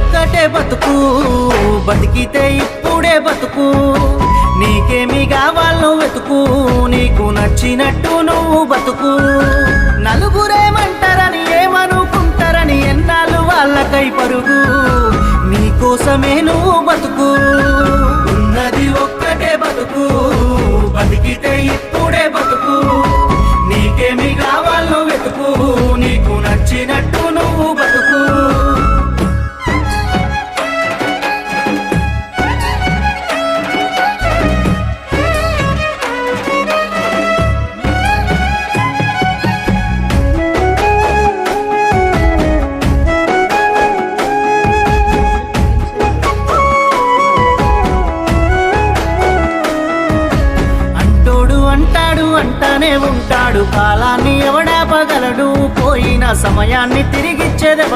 ఒక్కటే బతుకు, బతికితే ఇప్పుడే బతుకు. నీకేమి కావాలో వెతుకు, నీకు నచ్చినట్టు నువ్వు బతుకు. నలుగురేమంటారని ఏమనుకుంటారని ఎన్నాళ్ళు వాళ్ళకై పరుగు. నీకోసమే నువ్వు బతుకు. ఉన్నది ఒక్కటే బతుకు, బతికితే ఇప్పుడే బతుకు. నీకేమి కావాలో వెతుకు, నీకు నచ్చినట్టు నువ్వు బతుకు. అంటానే ఉంటాడు, కాలాన్ని ఎవడాపగలడు, పోయిన సమయాన్ని తిరిగిచ్చేదెవడు.